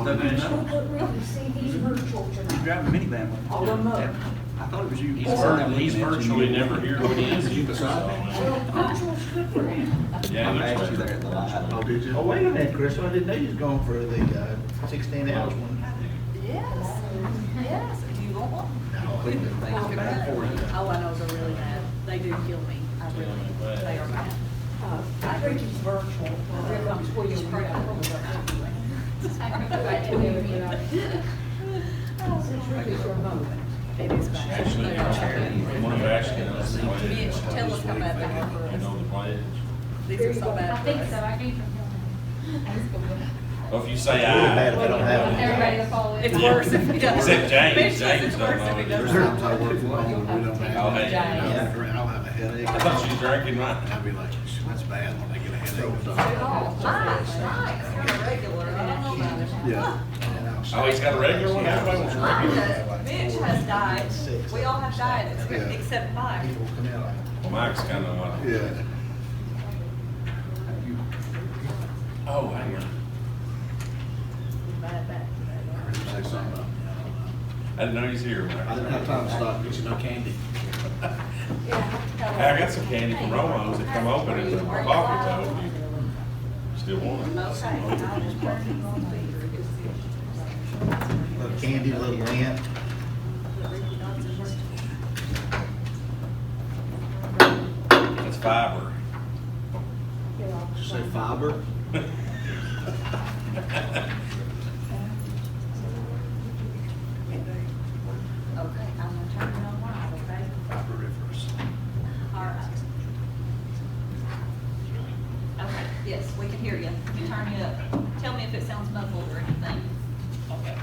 Doesn't that. know. Really, see, he's virtual He's tonight. driving a minivan with All of them up. I thought it was you. He's virtually never here when he is. Well, virtual's good for him. Yeah, I he met looks you better. there at the light. Oh, did you? Oh, wait a minute, Chris, I didn't know you was going for the 16 ounce one. Yes, yes, do you want one? No, Cleveland things get bad for you. Oh, I know, they're really bad. They do kill me. I really, they are bad. I think he's virtual. Here comes William. It's remote. It is bad. Actually, They are terrible. one of Ashton, Mitch, tell us how bad they are for you know, us. the pledge. These are so bad I for think so, us. I gave them. Well, if you say It's really bad aye. if I don't have it. Everybody will follow it. It's worse if he doesn't. Except James. Mitch says James it's don't worse if know he it. There's doesn't. times I work from home and we don't have. Oh, hey. I'll have a headache. I thought she was drinking right. I'll be like, that's bad when I get a headache. Oh, nice, nice. You're a regular. I don't know about it. Yeah. Oh, he's got a regular one? Everybody wants a Mine regular. does. Mitch has diet. We all have diet Yeah. except Mike. People come out like, Well, Mike's kind of, Yeah. oh, hang on. Bad back. Say something about me, I didn't know he's here. I didn't have time to stop and get you no candy. Hey, I got some candy from Romo's that come open and my coffee toast. You still want it? Okay, I'll just turn him on speaker. little candy, little lint. It's fiber. Did you say fiber? Okay, I'm gonna turn it on live, okay? Fiberiferous. All right. Okay, yes, we can hear you. You turn it up. Tell me if it sounds muffled or anything. Okay.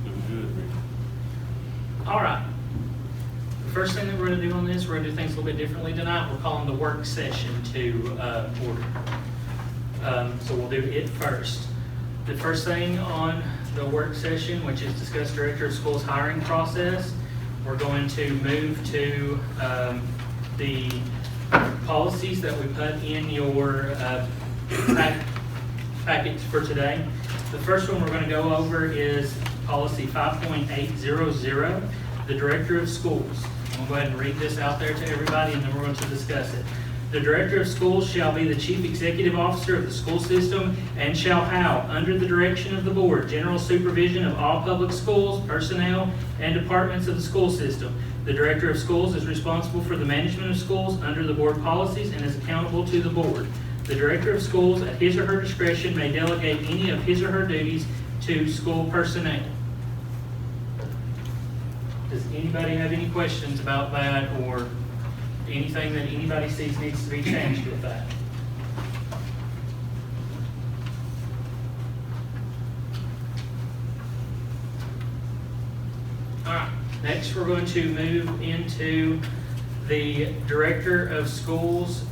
Doing good, Rick. All right. The first thing that we're gonna do on this, we're gonna do things a little bit differently tonight. We're calling the work session to order. So we'll do it first. The first thing on the work session, which is discuss Director of Schools hiring process, we're going to move to the policies that we put in your package for today. The first one we're going to go over is policy 5.800, the Director of Schools. I'm going to go ahead and read this out there to everybody, and then we're going to discuss it. The Director of Schools shall be the Chief Executive Officer of the school system and shall have, under the direction of the board, general supervision of all public schools, personnel, and departments of the school system. The Director of Schools is responsible for the management of schools under the board policies and is accountable to the board. The Director of Schools, at his or her discretion, may delegate any of his or her duties to school personnel. Does anybody have any questions about that or anything that anybody sees needs to be changed with that? All right, next we're going to move into the Director of Schools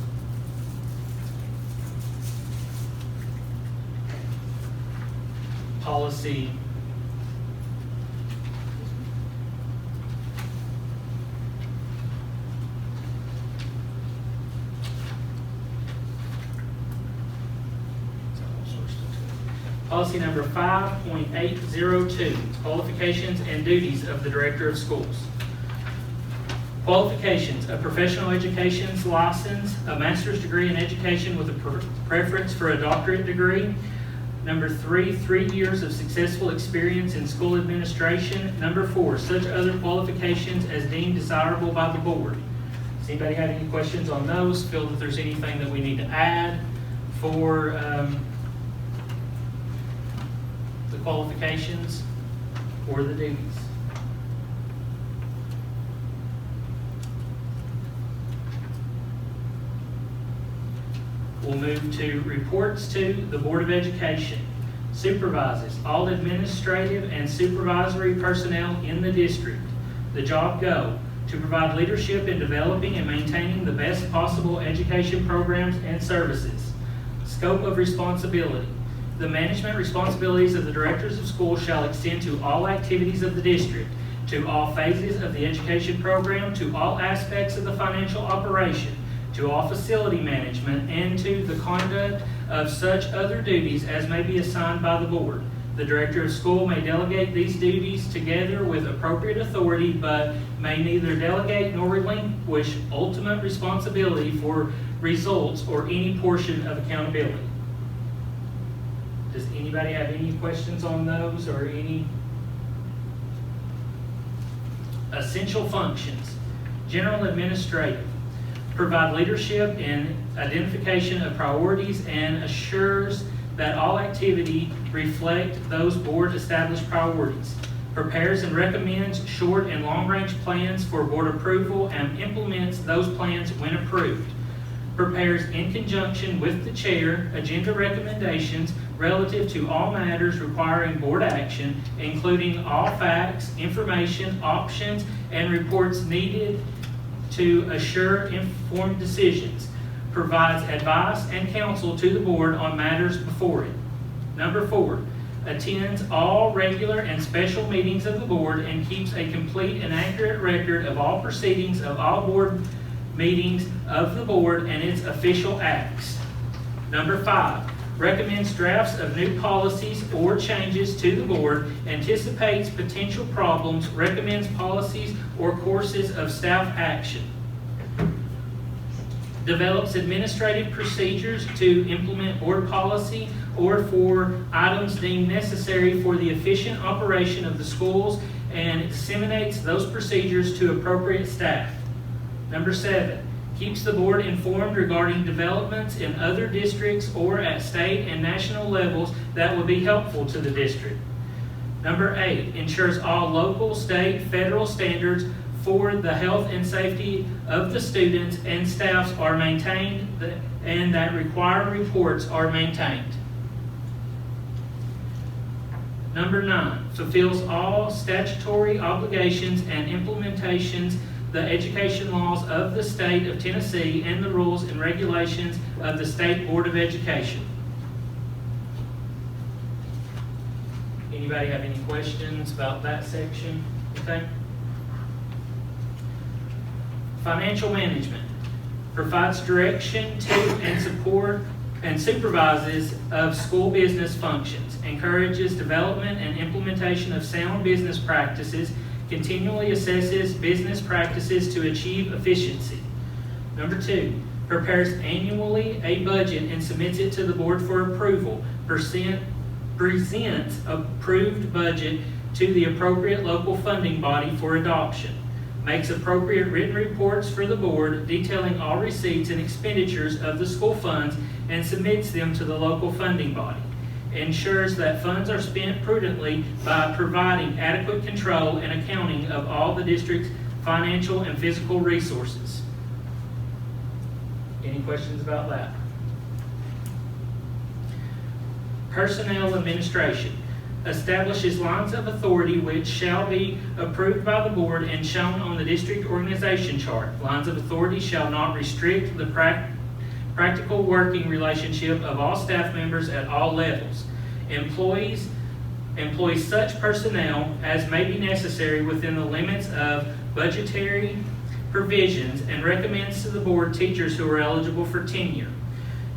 policy. Policy number 5.802, qualifications and duties of the Director of Schools. Qualifications: a professional education's license, a master's degree in education with a preference for a doctorate degree. Number 3, 3 years of successful experience in school administration. Number 4, such other qualifications as deemed desirable by the board. Does anybody have any questions on those? Feel that there's anything that we need to add for the qualifications or the duties? We'll move to reports to the Board of Education. Supervises all administrative and supervisory personnel in the district. The job go: to provide leadership in developing and maintaining the best possible education programs and services. Scope of responsibility: the management responsibilities of the directors of schools shall extend to all activities of the district, to all phases of the education program, to all aspects of the financial operation, to all facility management, and to the conduct of such other duties as may be assigned by the board. The director of school may delegate these duties together with appropriate authority, but may neither delegate nor relinquish ultimate responsibility for results or any portion of accountability. Does anybody have any questions on those or any? Essential functions. General administrative. Provide leadership in identification of priorities and assures that all activity reflect those board established priorities. Prepares and recommends short and long-range plans for board approval and implements those plans when approved. Prepares in conjunction with the chair agenda recommendations relative to all matters requiring board action, including all facts, information, options, and reports needed to assure informed decisions. Provides advice and counsel to the board on matters before it. Number 4, attends all regular and special meetings of the board and keeps a complete and accurate record of all proceedings of all board meetings of the board and its official acts. Number 5, recommends drafts of new policies or changes to the board, anticipates potential problems, recommends policies or courses of staff action. Develops administrative procedures to implement board policy or for items deemed necessary for the efficient operation of the schools and disseminates those procedures to appropriate staff. Number 7, keeps the board informed regarding developments in other districts or at state and national levels that will be helpful to the district. Number 8, ensures all local, state, federal standards for the health and safety of the students and staffs are maintained and that required reports are maintained. Number 9, fulfills all statutory obligations and implementations the education laws of the state of Tennessee and the rules and regulations of the State Board of Education. Anybody have any questions about that section? Okay. Financial management. Provides direction to and support and supervises of school business functions. Encourages development and implementation of sound business practices. Continually assesses business practices to achieve efficiency. Number 2, prepares annually a budget and submits it to the board for approval. Presents approved budget to the appropriate local funding body for adoption. Makes appropriate written reports for the board detailing all receipts and expenditures of the school funds and submits them to the local funding body. Ensures that funds are spent prudently by providing adequate control and accounting of all the district's financial and physical resources. Any questions about that? Personnel administration. Establishes lines of authority which shall be approved by the board and shown on the district organization chart. Lines of authority shall not restrict the practical working relationship of all staff members at all levels. Employs such personnel as may be necessary within the limits of budgetary provisions and recommends to the board teachers who are eligible for tenure.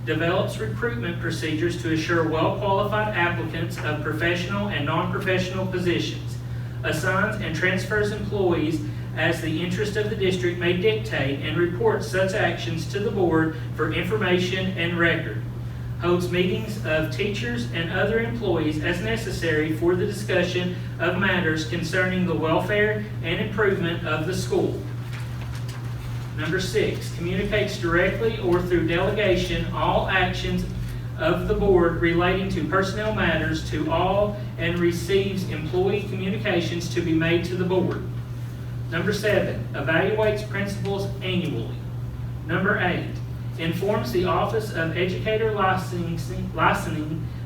Develops recruitment procedures to assure well-qualified applicants of professional and non-professional positions. Assigns and transfers employees as the interest of the district may dictate and reports such actions to the board for information and record. Holds meetings of teachers and other employees as necessary for the discussion of matters concerning the welfare and improvement of the school. Number 6, communicates directly or through delegation all actions of the board relating to personnel matters to all and receives employee communications to be made to the board. Number 7, evaluates principals annually. Number 8, informs the Office of Educator Licensing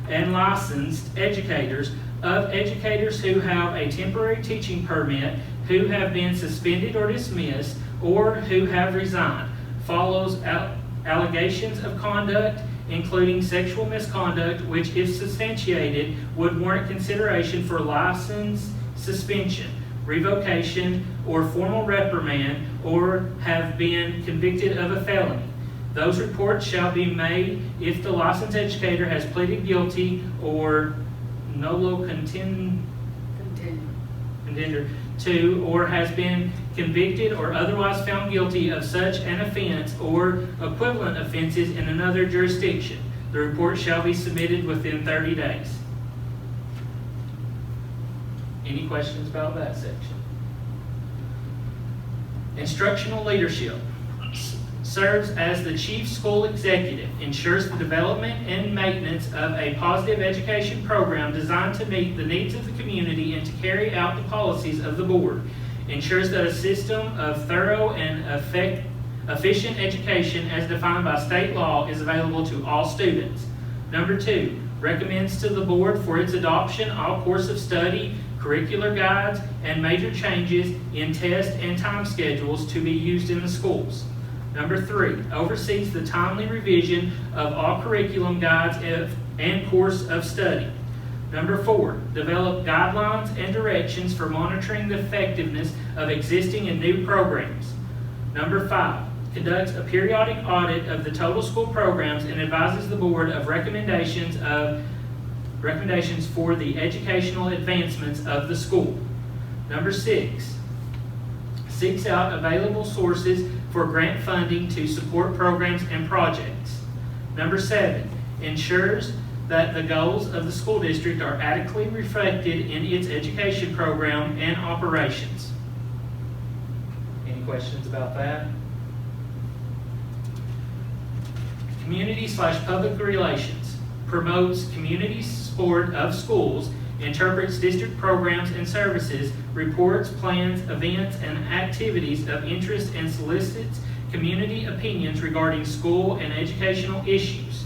and Licensed Educators of educators who have a temporary teaching permit, who have been suspended or dismissed, or who have resigned. Follows allegations of conduct, including sexual misconduct, which, if substantiated, would warrant consideration for license suspension, revocation, or formal reprimand, or have been convicted of a felony. Those reports shall be made if the licensed educator has pleaded guilty or nolo contender to, or has been convicted or otherwise found guilty of such an offense or equivalent offenses in another jurisdiction. The report shall be submitted within 30 days. Any questions about that section? Instructional leadership serves as the chief school executive, ensures the development and maintenance of a positive education program designed to meet the needs of the community and to carry out the policies of the board, ensures that a system of thorough and efficient education as defined by state law is available to all students. Number 2, recommends to the board for its adoption all course of study, curricular guides, and major changes in test and time schedules to be used in the schools. Number 3, oversees the timely revision of all curriculum guides and course of study. Number 4, develop guidelines and directions for monitoring the effectiveness of existing and new programs. Number 5, conducts a periodic audit of the total school programs and advises the board of recommendations for the educational advancements of the school. Number 6, seeks out available sources for grant funding to support programs and projects. Number 7, ensures that the goals of the school district are adequately reflected in its education program and operations. Any questions about that? Community/public relations promotes community support of schools, interprets district programs and services, reports, plans, events, and activities of interest, and solicits community opinions regarding school and educational issues.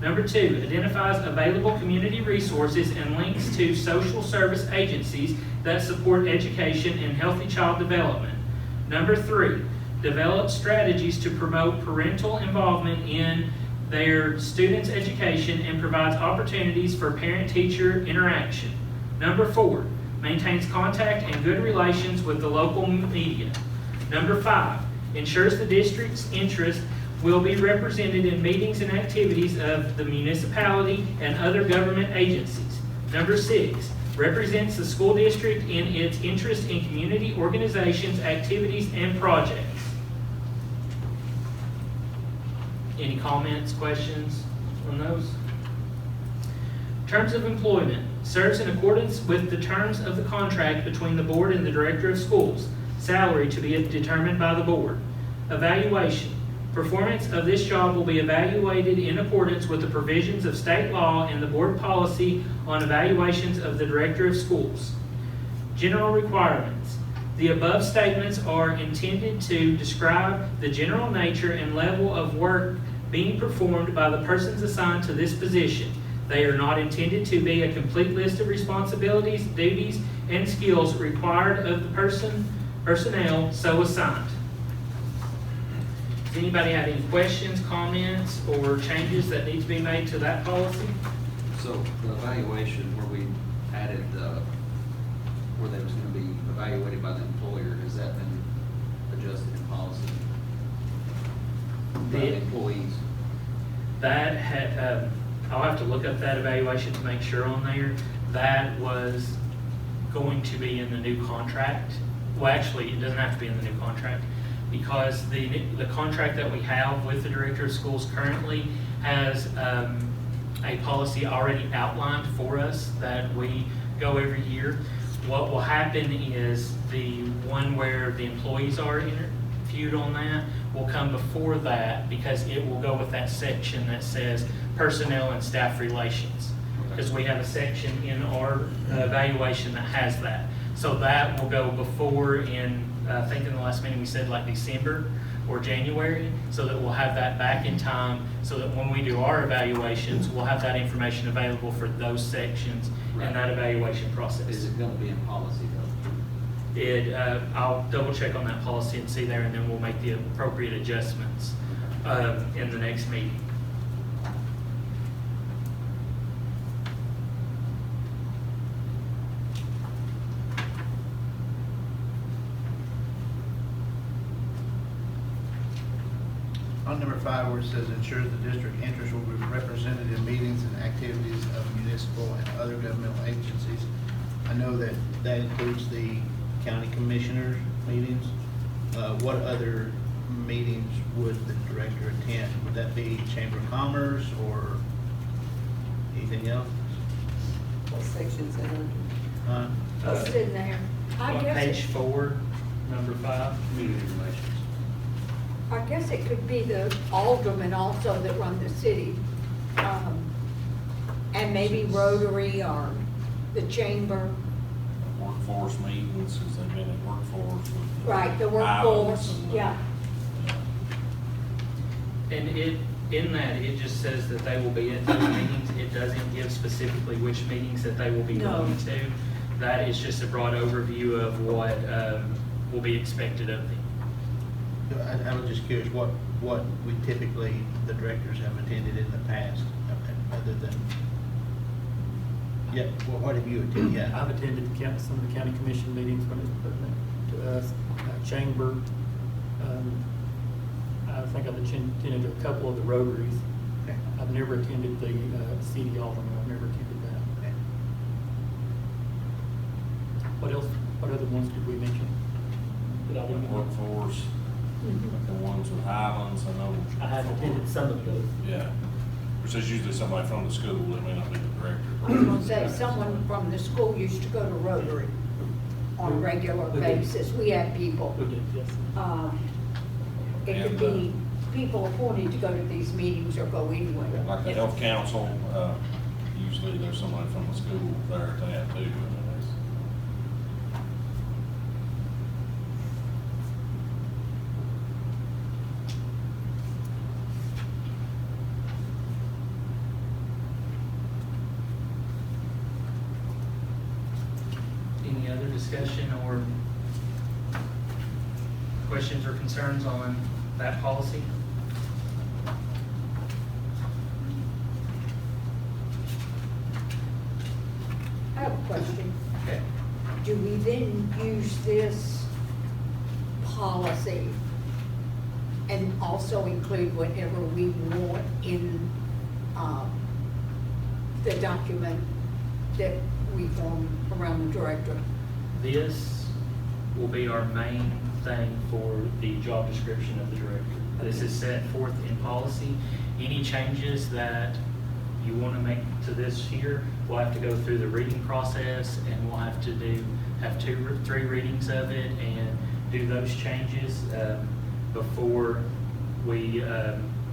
Number 2, identifies available community resources and links to social service agencies that support education and healthy child development. Number 3, develops strategies to promote parental involvement in their students' education and provides opportunities for parent-teacher interaction. Number 4, maintains contact and good relations with the local media. Number 5, ensures the district's interest will be represented in meetings and activities of the municipality and other government agencies. Number 6, represents the school district in its interest in community organizations, activities, and projects. Any comments, questions on those? Terms of employment. Serves in accordance with the terms of the contract between the board and the director of schools. Salary to be determined by the board. Evaluation. Performance of this job will be evaluated in accordance with the provisions of state law and the board policy on evaluations of the director of schools. General requirements. The above statements are intended to describe the general nature and level of work being performed by the persons assigned to this position. They are not intended to be a complete list of responsibilities, duties, and skills required of the personnel so assigned. Does anybody have any questions, comments, or changes that need to be made to that policy? So the evaluation where we added, where they was gonna be evaluated by the employer, has that been adjusted in policy? By the employees? That had, I'll have to look up that evaluation to make sure on there. That was going to be in the new contract. Well, actually, it doesn't have to be in the new contract because the contract that we have with the director of schools currently has a policy already outlined for us that we go every year. What will happen is the one where the employees are interviewed on that will come before that because it will go with that section that says personnel and staff relations. Because we have a section in our evaluation that has that. So that will go before in, I think in the last meeting we said like December or January, so that we'll have that back in time so that when we do our evaluations, we'll have that information available for those sections and that evaluation process. Is it gonna be in policy though? I'll double check on that policy and see there, and then we'll make the appropriate adjustments in the next meeting. On number 5, where it says ensures the district interest will be represented in meetings and activities of municipal and other governmental agencies. I know that that includes the county commissioners' meetings. What other meetings would the director attend? Would that be Chamber of Commerce or anything else? What section's that under? Huh? What's in there? I On guess page it- 4, number 5. Community relations. I guess it could be the aldermen also that run the city. And maybe Rotary or the chamber. Workforce meetings, since they've been at workforce with. Right, the islands workforce, and, yeah. And in that, it just says that they will be at those meetings. It doesn't give specifically which meetings that they will be No. going to. That is just a broad overview of what will be expected of them. I was just curious what we typically, the directors have attended in the past, other than, yeah, what have you attended? Yeah. I've attended some of the county commission meetings when it's pertinent to us, chamber. I think I've attended a couple of the Rotaries. Okay. I've never attended the city alderman, I've never attended that. Okay. What else, what other ones did we mention? Did I leave them? Workforce, Mhm. the ones with Highlands, I know. I have attended some of those. Yeah, which is usually somebody from the school, they may not be the director. I was gonna say, someone from the school used to go to Rotary on a regular Who did? basis. We had people. Who did, yes. It could be people appointed to go to these meetings or go anywhere. Like the health council, usually there's somebody from the school there at that too. Any other discussion or questions or concerns on that policy? I have a question. Okay. Do we then use this policy and also include whatever we want in the document that we form around the director? This will be our main thing for the job description of the director. This is set forth in policy. Any changes that you want to make to this here, we'll have to go through the reading process, and we'll have to have 3 readings of it and do those changes before we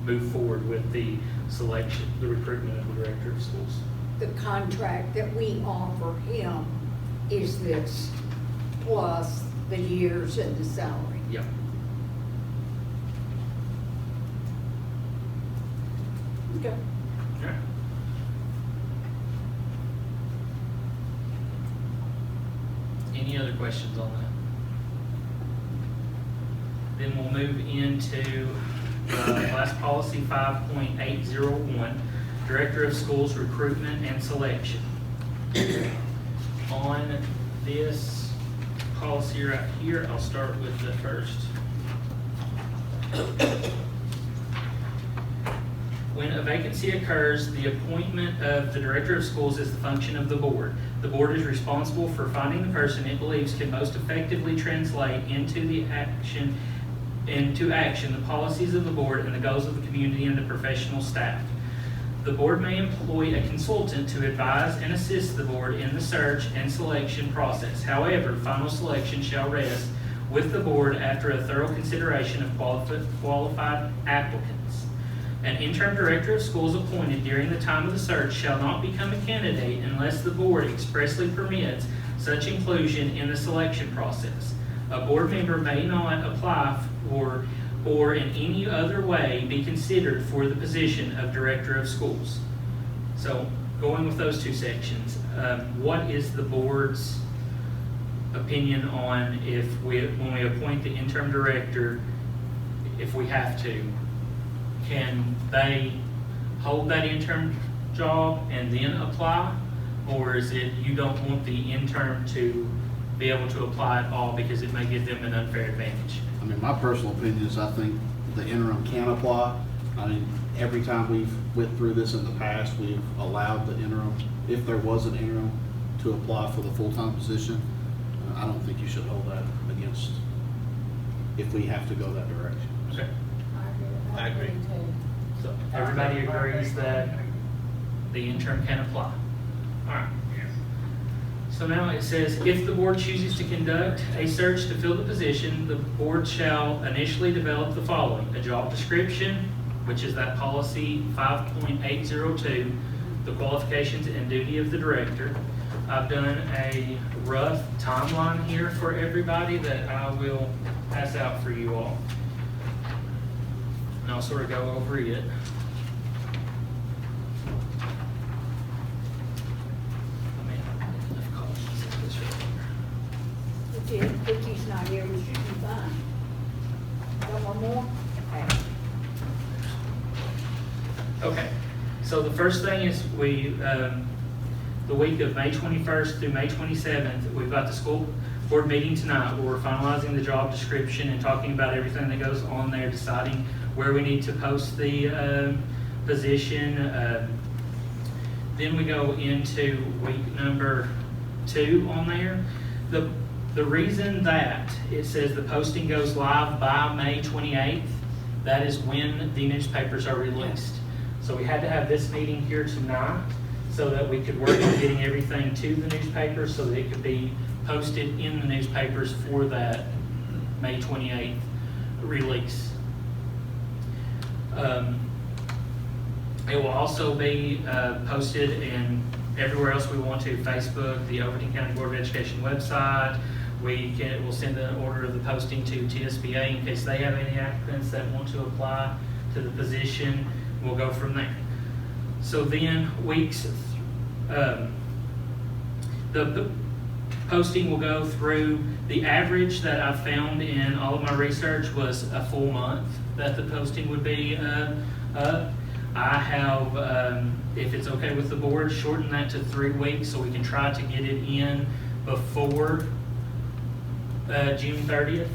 move forward with the selection, the recruitment of the director of schools. The contract that we offer him is this, plus the years and the salary. Yep. Okay. Okay. Any other questions on that? Then we'll move into class policy 5.801, Director of Schools Recruitment and Selection. On this policy right here, I'll start with the first. When a vacancy occurs, the appointment of the director of schools is the function of the board. The board is responsible for finding the person it believes can most effectively translate into action the policies of the board and the goals of the community and the professional staff. The board may employ a consultant to advise and assist the board in the search and selection process. However, final selection shall rest with the board after a thorough consideration of qualified applicants. An interim director of schools appointed during the time of the search shall not become a candidate unless the board expressly permits such inclusion in the selection process. A board member may not apply for or in any other way be considered for the position of director of schools. So, going with those 2 sections, what is the board's opinion on when we appoint the interim director, if we have to, can they hold that interim job and then apply? Or is it you don't want the intern to be able to apply at all because it may give them an unfair advantage? I mean, my personal opinion is I think the interim can apply. I mean, every time we've went through this in the past, we've allowed the interim, if there was an interim, to apply for the full-time position. I don't think you should hold that against, if we have to go that direction. Okay. I agree. So everybody agrees that the interim can apply. All right. So now it says, if the board chooses to conduct a search to fill the position, the board shall initially develop the following: a job description, which is that policy 5.802, the qualifications and duty of the director. I've done a rough timeline here for everybody that I will pass out for you all. And I'll sort of go over it. If Vicky's not here, we should be fine. Got one more? Okay. Okay, so the first thing is the week of May 21st through May 27th, we've got the school board meeting tonight where we're finalizing the job description and talking about everything that goes on there, deciding where we need to post the position. Then we go into week number 2 on there. The reason that it says the posting goes live by May 28th, that is when the newspapers are released. So we had to have this meeting here tonight so that we could work on getting everything to the newspapers so that it could be posted in the newspapers for that May 28th release. It will also be posted in everywhere else we want to: Facebook, the Overton County Board of Education website. We'll send an order of the posting to TSBA in case they have any applicants that want to apply to the position. We'll go from there. So then the posting will go through. The average that I found in all of my research was a full month that the posting would be up. I have, if it's okay with the board, shortened that to 3 weeks so we can try to get it in before June 30th.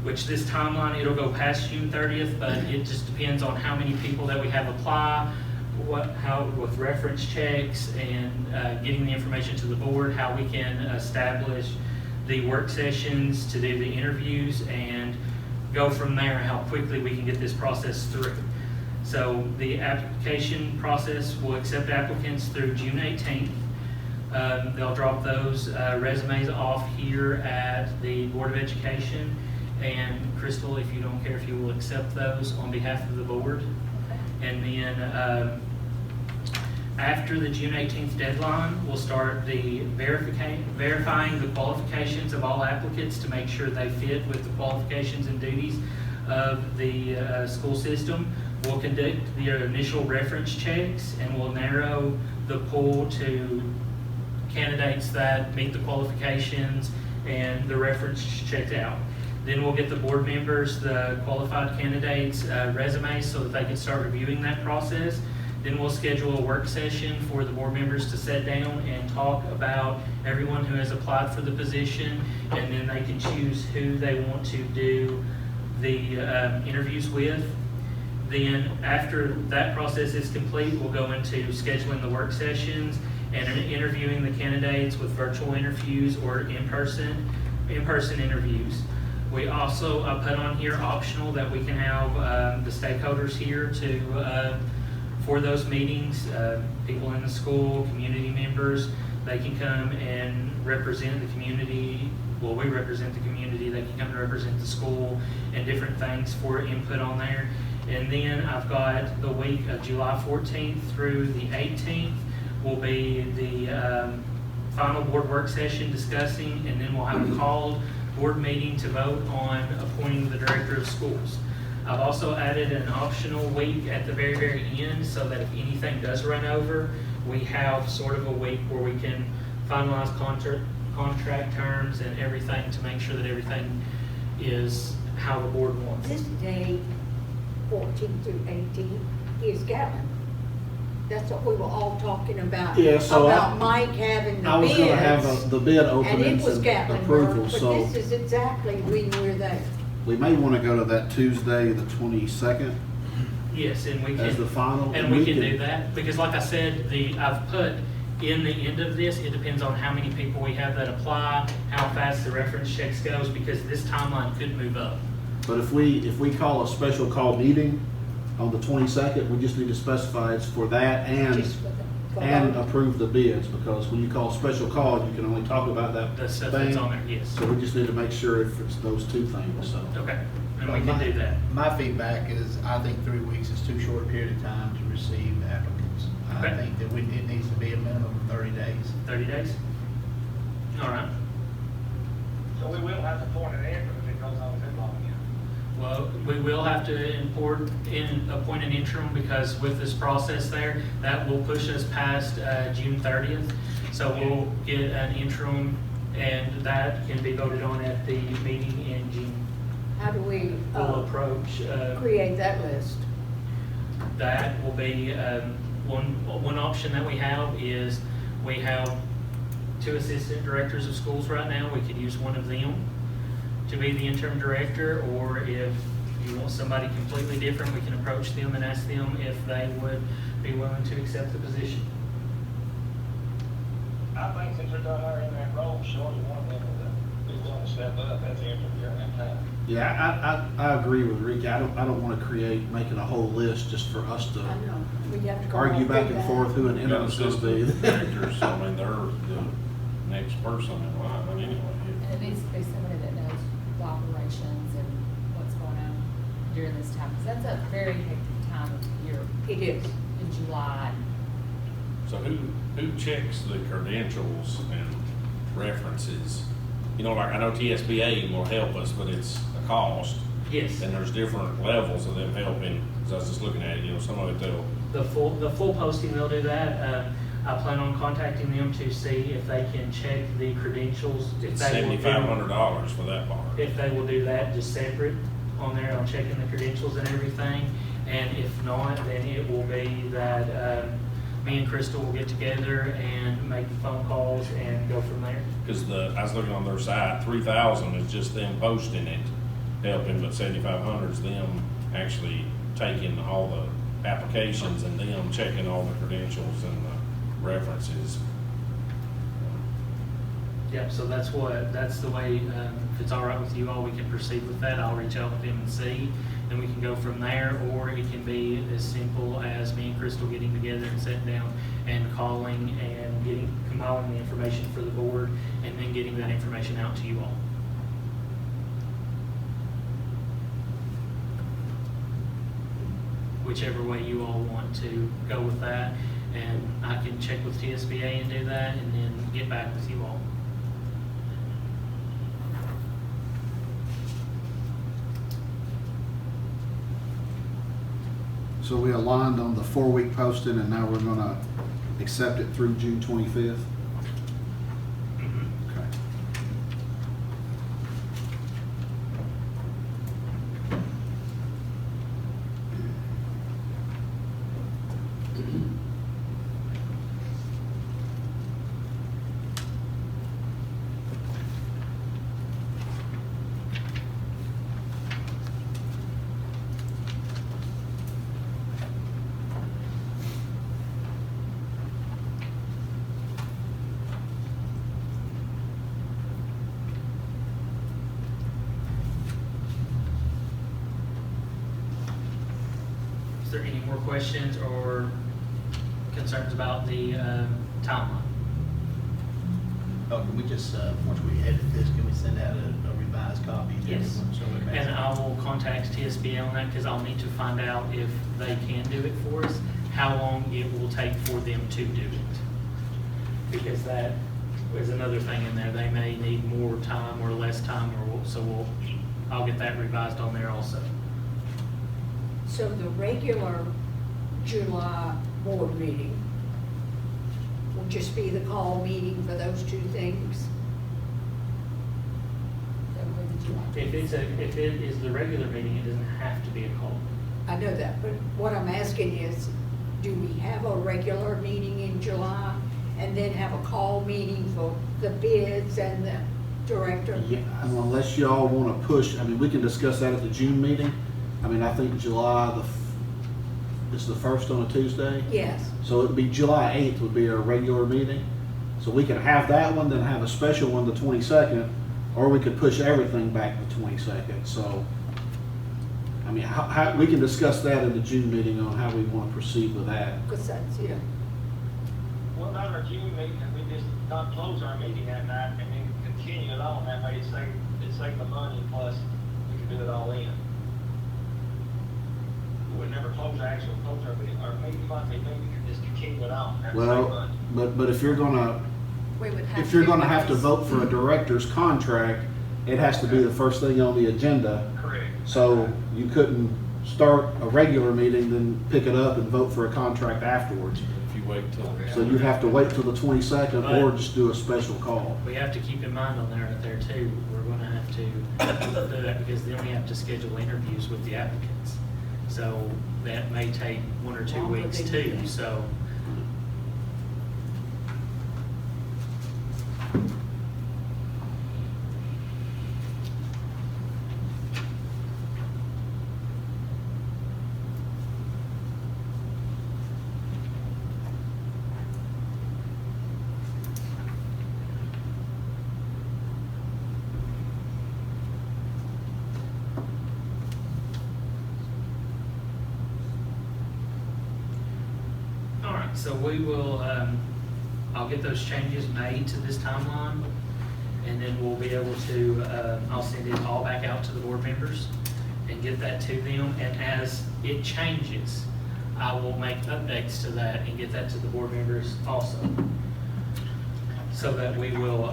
Which this timeline, it'll go past June 30th, but it just depends on how many people that we have apply, with reference checks and getting the information to the board, how we can establish the work sessions to do the interviews and go from there, how quickly we can get this process through. So the application process will accept applicants through June 18th. They'll drop those resumes off here at the Board of Education. And Crystal, if you don't care, if you will accept those on behalf of the board. And then after the June 18th deadline, we'll start the verifying the qualifications of all applicants to make sure they fit with the qualifications and duties of the school system. We'll conduct the initial reference checks and we'll narrow the pool to candidates that meet the qualifications and the reference checked out. Then we'll get the board members, the qualified candidates' resumes so that they can start reviewing that process. Then we'll schedule a work session for the board members to sit down and talk about everyone who has applied for the position, and then they can choose who they want to do the interviews with. Then after that process is complete, we'll go into scheduling the work sessions and interviewing the candidates with virtual interviews or in-person interviews. We also put on here optional that we can have the stakeholders here to for those meetings, people in the school, community members. They can come and represent the community. Well, we represent the community. They can come and represent the school and different things for input on there. And then I've got the week of July 14th through the 18th will be the final board work session discussing, and then we'll have a called board meeting to vote on appointing the director of schools. I've also added an optional week at the very, very end so that if anything does run over, we have sort of a week where we can finalize contract terms and everything to make sure that everything is how the board wants This it. day, 14 through 18, is Gatlin. That's what we were all talking about. Yeah, so about Mike having the I was gonna have bids, the bid and it openings was and Gatlinburg, approval, but so. this is exactly when we're there. we may want to go to that Tuesday, the 22nd, Yes, and we can. as the final. And we can do that, because like I said, I've put in the end of this, it depends on how many people we have that apply, how fast the reference checks goes, because this timeline could move up. But if we call a special call meeting on the 22nd, we just need to specify it's for that Just for the- and approve the bids, because when you call special call, you can only talk about that The stuff thing. that's on there, yes. So we just need to make sure if it's those two things, so. Okay, and we can do that. My feedback is, I think 3 weeks is too short a period of time to receive applicants. I Okay. think that it needs to be a minimum of 30 days. 30 days? All right. So we will have to appoint an interim if it goes on too long again. Well, we will have to appoint an interim, because with this process there, that will push us past June 30th. So we'll get an interim, and that can be voted on at the meeting in June. How do we We'll approach, create that list? that will be, one option that we have is, we have 2 assistant directors of schools right now. We could use one of them to be the interim director, or if you want somebody completely different, we can approach them and ask them if they would be willing to accept the position. I think since they're done her in that role, surely one of them will be willing to step up as the interim during that time. Yeah, I agree with Ricky. I don't want to making a whole list just for us to I know, we'd have to go. argue all back through and that. forth who an You got interim's supposed to assistant be. directors, so I mean, they're the next person in line, but anyway. And it needs to be somebody that knows the operations and what's going on during this time, because that's a very hectic time of year It is. in July. So who checks the credentials and references? You know, like I know TSBA will help us, but it's a cost. Yes. And there's different levels of them helping, because I was just looking at it, you know, some of it they'll, The full posting, they'll do that. I plan on contacting them to see if they can check the credentials. If it's they will do- $7,500 for that part. If they will do that, just separate on there, on checking the credentials and everything. And if not, then it will be that, me and Crystal will get together and make the phone calls and go from there. Because I was looking on their site, 3,000 is just them posting it, helping, but 7,500 is them actually taking all the applications and them checking all the credentials and the references. Yep, so that's the way, if it's all right with you all, we can proceed with that. I'll reach out with them and see, and we can go from there. Or it can be as simple as me and Crystal getting together and sitting down and calling and compiling the information for the board, and then getting that information out to you all. Whichever way you all want to go with that, and I can check with TSBA and do that, and then get back with you all. So we aligned on the 4-week posting, and now we're gonna accept it through June 25th. Okay. Is there any more questions or concerns about the timeline? Oh, can we just, once we edit this, can we send out a revised copy to Yes. everyone? So it makes And I will contact TSBA on that, because I'll need to find out if they can do it for us, how long it will take for them to do it. Because that is another thing in there. They may need more time or less time, I'll get that revised on there also. So the regular July board meeting will just be the call meeting for those two things? That would be the July. If it is the regular meeting, it doesn't have to be a call. I know that, but what I'm asking is, do we have a regular meeting in July and then have a call meeting for the bids and the director? Yeah, unless y'all wanna push, I mean, we can discuss that at the June meeting. I mean, I think July it's the first on a Tuesday. Yes. So it'd be July 8th would be our regular meeting. So we could have that one, then have a special one the 22nd, or we could push everything back to 22nd. So, I mean, how, we can discuss that in the June meeting on how we want to proceed with that. Because that's, you know, What about our June meeting, and we just not close our meeting that night and then continue it on, that way it save the money, plus we can do it all in. We would never close our meeting monthly meeting, we could just continue it on, that would save Well, money. but if you're gonna, We would have. if you're to gonna have to because- vote for a director's contract, it has to be the first thing on the agenda. Correct. So you couldn't start a regular meeting, then pick it up and vote for a contract afterwards. If you wait till. So you'd have to wait till the 22nd or just do a special call. We have to keep in mind on there too, we're gonna have to do that because then we have to schedule interviews with the applicants. So that may take 1 or 2 Longer weeks than too, that. so. All right, so we will, I'll get those changes made to this timeline, and then we'll be able to, I'll send it all back out to the board members and get that to them, and as it changes, I will make updates to that and get that to the board members also, so that we will,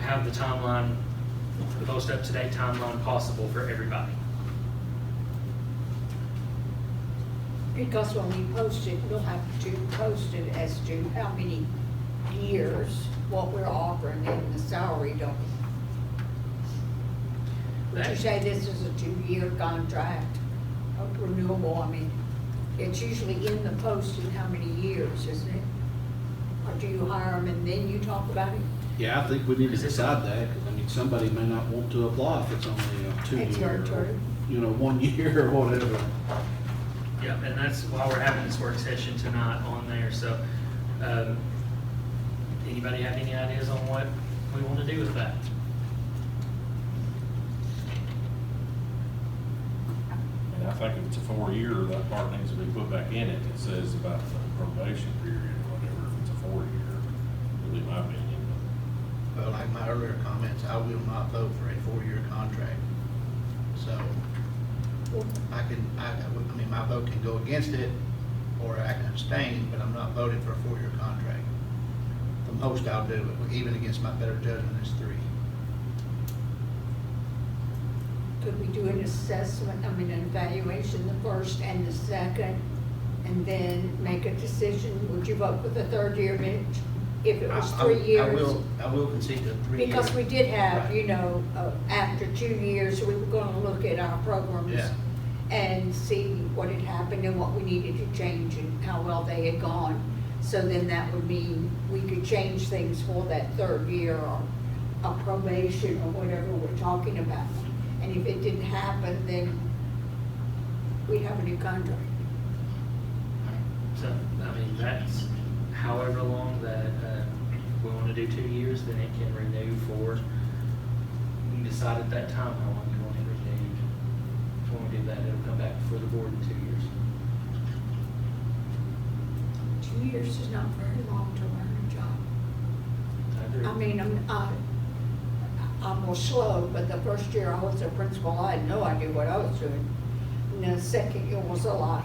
have the timeline, the most up-to-date timeline possible for everybody. because when we post it, we'll have to post it as to how many years, what we're offering and the salary, don't we? Would you say this is a 2-year contract, renewable? I mean, it's usually in the posting how many years, isn't it? Or do you hire them and then you talk about it? Yeah, I think we need to Is it- decide that, because I mean, somebody may not want to apply if it's only a 2-year. It's very or, true. You know, 1 year or whatever. Yeah, and that's why we're having this work session tonight on there, so, anybody have any ideas on what we want to do with that? And I think if it's a 4-year, that part needs to be put back in it. It says about the probation period or whatever, if it's a 4-year, would be my opinion. Well, like my earlier comments, I will not vote for a 4-year contract. So I mean, my vote can go against it, or I can abstain, but I'm not voting for a 4-year contract. The most I'll do, even against my better judgment, is 3. Could we do an assessment, I mean, an evaluation, the first and the second, and then make a decision? Would you vote for the 3rd year, Mitch? If it was 3 years? I will concede to 3 years. Because we did have, Right. you know, after 2 years, we were gonna look at our programs Yeah. and see what had happened and what we needed to change and how well they had gone. So then that would mean we could change things for that 3rd year or a probation or whatever we're talking about. And if it didn't happen, then we'd have a new contract. So, I mean, that's however long that, if we want to do 2 years, then it can renew for, we can decide at that time how long you want it renewed. When we do that, it'll come back before the board in 2 years. 2 years is not very long to learn a job. I agree. I mean, I'm more slow, but the first year I was a principal, I had no idea what I was doing. And the second year was a lot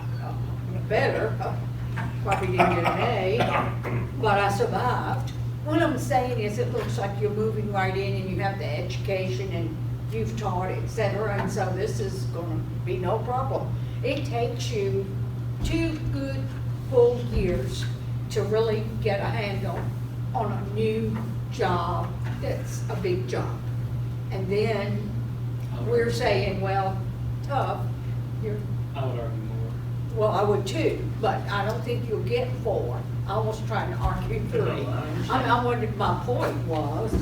better. Probably didn't get an A, but I survived. What I'm saying is, it looks like you're moving right in and you have the education and you've taught, et cetera, and so this is gonna be no problem. It takes you 2 good full years to really get a handle on a new job that's a big job. And then we're saying, well, tough, you're, I would argue more. Well, I would too, but I don't think you'll get 4. I was trying to argue 3. No, I understand. I wondered, my point was,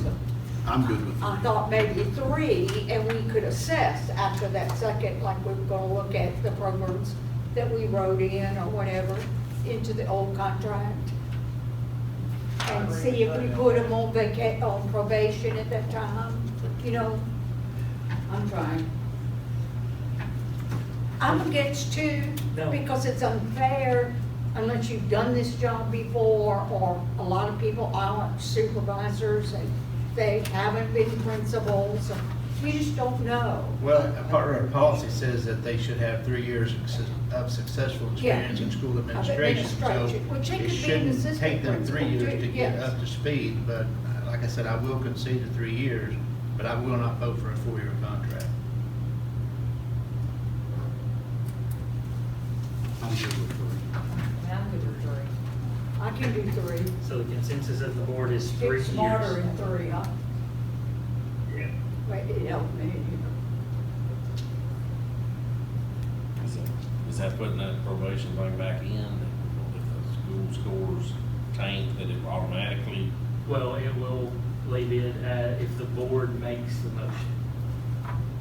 I'm good with I 3. thought maybe 3, and we could assess after that second, like we were gonna look at the programs that we wrote in or whatever, into the old contract. And see if we put them on on probation at that time, you know? I'm trying. I'm against 2, No. because it's unfair unless you've done this job before, or a lot of people aren't supervisors and they haven't been principals. You just don't know. Well, part of our policy says that they should have 3 years of successful experience in school administration. So administration, which they could it be an shouldn't assistant take them 3 principal, years too, to get yes. up to speed. But like I said, I will concede to 3 years, but I will not vote for a 4-year contract. I'm good with 3. And I'm good with 3. I can do 3. So the consensus of the board is 3 years. Get smarter in 3, huh? Yeah. Wait, it helped me, you know. Is that putting that probation thing back in? If the school scores tank, that it automatically, Well, it will leave it if the board makes the motion.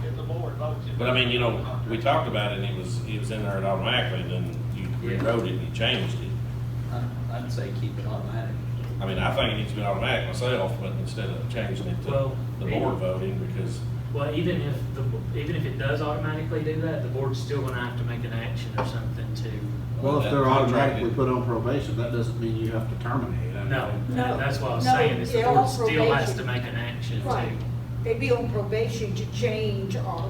If the board votes it. but I mean, you know, we talked about it and it was in there automatically, then you rewrote it and you changed it. I'd say keep it automatic. I mean, I think it needs to be automatic myself, but instead of changing it to Well, the board voting, because, Well, even if it does automatically do that, the board's still gonna have to make an action or something to. Well, if that they're automatically contracted- put on probation, that doesn't mean you have to terminate. I mean, No, No, that's what I was no, saying, is the they're board on still has to probation. make an action Right. too. They'd be on probation to change or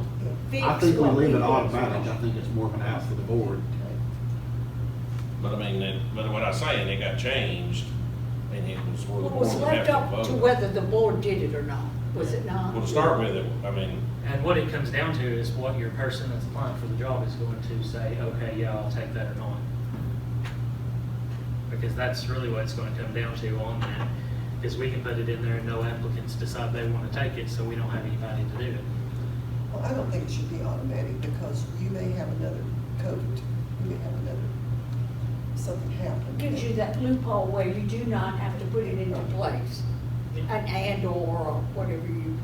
fix. I think we what leave it do. automatic. I think it's more of an out for the board. but I mean, but what I was saying, it got changed, and it was where the It board was would have left to up to vote. whether the board did it or not, was it not? Well, to start with, I mean, And what it comes down to is what your person that's applying for the job is going to say, okay, yeah, I'll take that or not. Because that's really what it's going to come down to on that, is we can put it in there and no applicants decide they want to take it, so we don't have anybody to do it. Well, I don't think it should be automatic, because you may have another COVID, you may have another, something happen. Gives you that loophole where you do not have to put it into place, an and/or whatever you.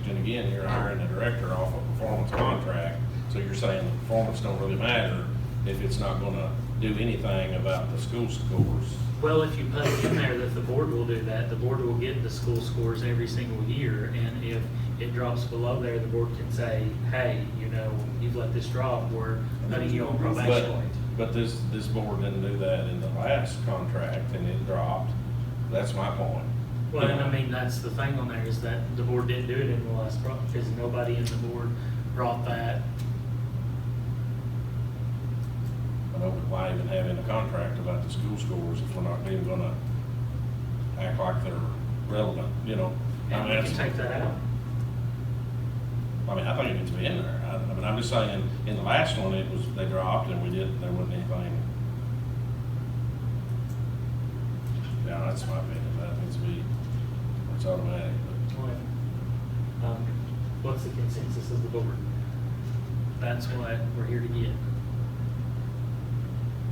and again, you're hiring a director off a performance contract, so you're saying the performance don't really matter if it's not gonna do anything about the school scores. Well, if you put it in there that the board will do that, the board will get the school scores every single year, and if it drops below there, the board can say, hey, you know, you've let this drop, we're putting you on But, probation. but this board didn't do that in the last contract, and it dropped. That's my point. Well, and I mean, that's the thing on there, is that the board didn't do it in the last drop, because nobody in the board brought that. I don't know why even having a contract about the school scores if we're not even gonna act like they're relevant, you know? I And mean, we can take that out. I mean, I think it needs to be in there. I mean, I'm just saying, in the last one, it was, they dropped and there wasn't anything. Yeah, that's my opinion. That needs to be, it's automatic, but. What's the consensus of the board? That's what we're here to get.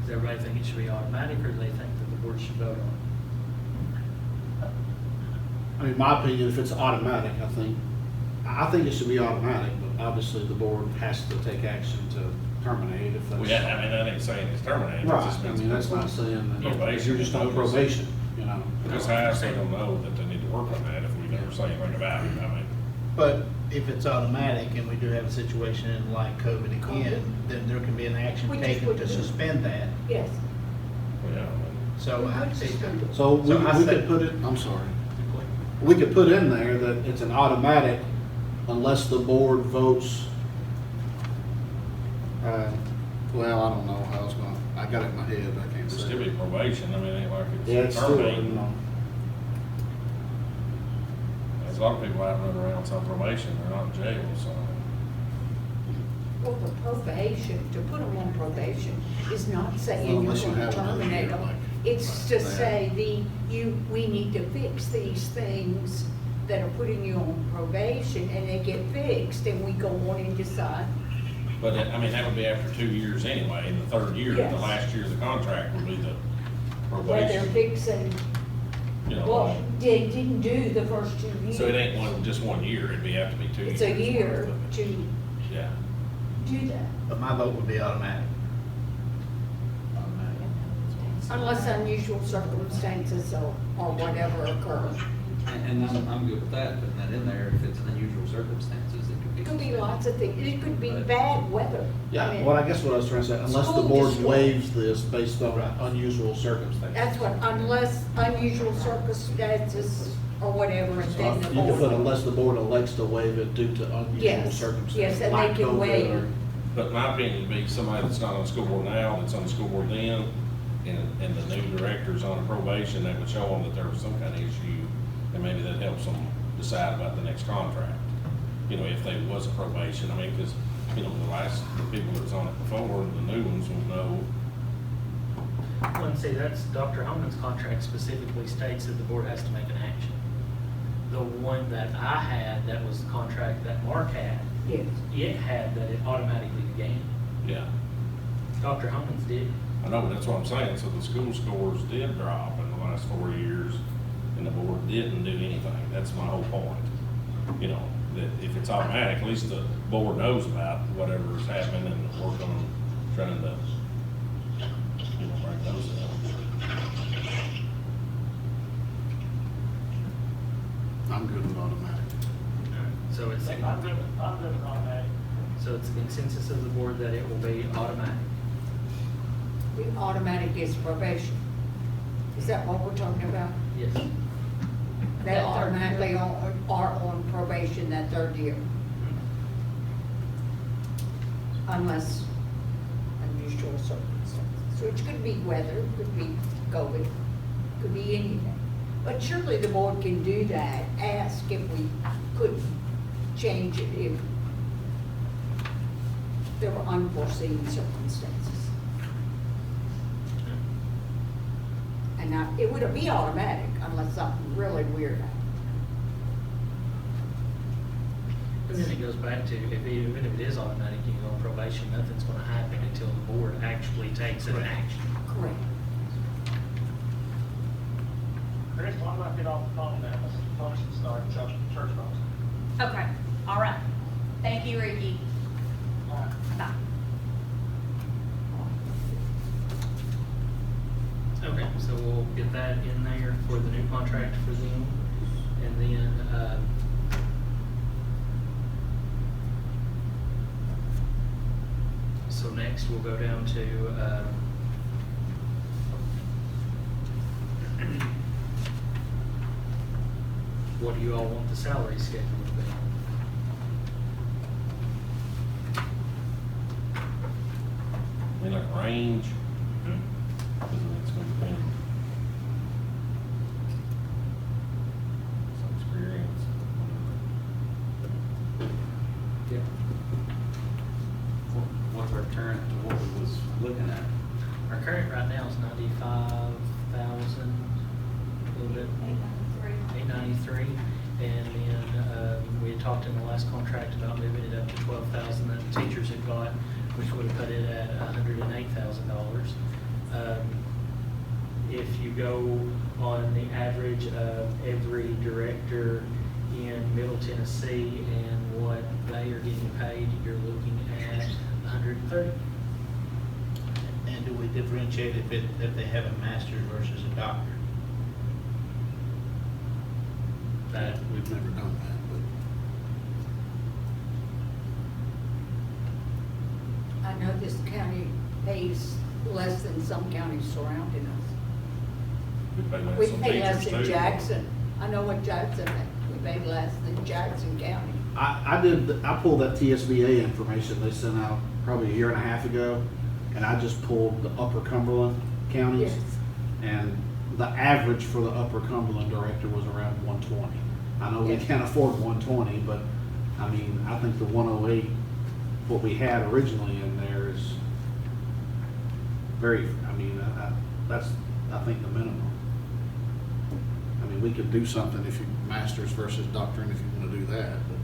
Does everybody think it should be automatic, or do they think that the board should vote on it? I mean, my opinion, if it's automatic, I think it should be automatic, but obviously the board has to take action to terminate if that's. Well, yeah, I mean, I ain't saying it's terminated. It Right, just I means mean, that's not saying that Probation. you're just on probation, you know. Because I say don't know that they need to work on that if we never say anything about it. I mean, But if it's automatic and we do have a situation like COVID again, then there can be an action Which is taken what to you- suspend that. Yes. yeah, I mean, So I think. So we So I could said- put it, I'm sorry. We could put in there that it's an automatic unless the board votes. Well, I don't know how it's going, I got it in my head, I can't it'd say. still be probation. I mean, it ain't like Yeah, it's it's still, terminated. you know. There's a lot of people out running around on probation. They're not in jail, so. Well, the probation, to put them on probation is not saying Well, you're unless you going to have another terminate year, them. like It's to that. say we need to fix these things that are putting you on probation, and they get fixed, and we go on and decide But, I mean, that would be after 2 years anyway, in the third year, the Yes. last year of the contract would be the Where they're probation. fixing, You know, well, they didn't do the first 2 years. so it ain't just 1 year, it'd have to be 2 years. It's a year worth of it. to Yeah. do that, But my vote would be automatic. unless unusual circumstances or whatever occur. And I'm good with that, putting that in there, if it's unusual circumstances, it could be. It could be lots of things, it could be bad weather. Yeah, mean, well, I guess what I was trying to say, unless the School board destroyed. waives this based on unusual circumstances. That's what, unless unusual circumstances or whatever, and So then the you can put board. unless the board elects to waive it due to unusual Yes, circumstances. yes, and they like can COVID waive or- it. But my opinion would be somebody that's not on the school board now, that's on the school board then, and the new director's on a probation, that would show them that there was some kind of issue, and maybe that helps them decide about the next contract. You know, if there was a probation, I mean, because, you know, the people that was on it before, the new ones will know. Well, and see, that's, Dr. Holman's contract specifically states that the board has to make an action. The one that I had, that was the contract that Mark had, Yes, it had that it automatically began. Yeah, Dr. Holman's did. I know, but that's what I'm saying, so the school scores did drop in the last 4 years, and the board didn't do anything, that's my whole point. You know, that if it's automatic, at least the board knows about whatever is happening and work on trying to, you know, break those down. I'm good with automatic. So it's, I'm good with all that. so it's the consensus of the board that it will be automatic. the automatic is probation. Is that what we're talking about? Yes. They automatically are on probation that third year. Unless unusual circumstances, which could be weather, could be COVID, could be anything. But surely the board can do that, ask if we could change it if there were unforeseen circumstances. And now, it would be automatic unless something really weird happened. But then it goes back to, even if it is automatic, you go on probation, nothing's gonna happen until the board actually takes an action. Correct. Chris, why don't I get off the phone now, let's function start, church function. Okay, all right. Thank you, Ricky. All right. Bye. Okay, so we'll get that in there for the new contract for them, and then, so next we'll go down to, what do you all want the salary schedule to be? I mean, like range, it's gonna depend. Some experience. Yeah. What's our current to what we was looking at? Our current right now is 95,000, a little bit. 893, and then we had talked in the last contract about moving it up to 12,000 that the teachers had got, which would have put it at $108,000. If you go on the average of every director in Middle Tennessee and what they are getting paid, you're looking at 130. And do we differentiate if they have a master's versus a doctor? That We've never done that, I know this county pays less than some counties surrounding us. We pay less We on pay less teachers, than too. Jackson. I know what Jackson, we pay less than Jackson County. but I pulled that TSBA information they sent out probably a year and a half ago, and I just pulled the Upper Cumberland counties. Yes. And the average for the Upper Cumberland director was around 120. I know we Yes. can't afford 120, but I mean, I think the 108, what we had originally in there is very, I mean, that's, I think, the minimum. I mean, we could do something if you, masters versus doctorate, if you want to do that, but.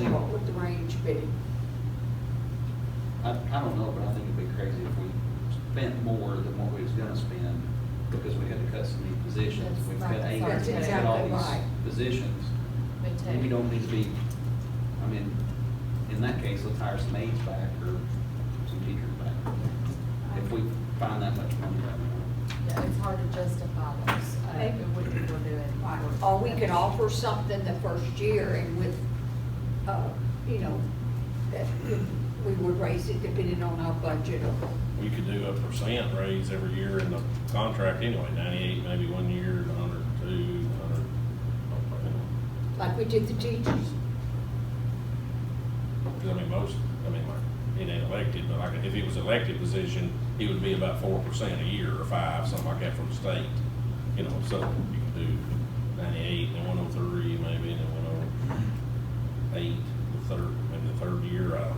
See, what would the range be? I don't know, but I think it'd be crazy if we spent more than what we was gonna spend because we had to cut so many positions. That's We've right, cut eight, that's we've cut all exactly right. these positions. Me And we too. don't need to be, I mean, in that case, let's hire some aides back or some teachers back. If we find that much money right now. Yeah, it's hard to justify those, what we're doing. Or we could offer something the first year and with, you know, that we would raise it depending on our budget. We could do a % raise every year in the contract anyway, 98 maybe one year, 102, 100. Like we did the teachers. Because I mean, like, it ain't elected, but like, if it was elected position, it would be about 4% a year or 5, something like that from the state. You know, so you could do 98 and 103 maybe, and then 108, maybe the third year, I don't know.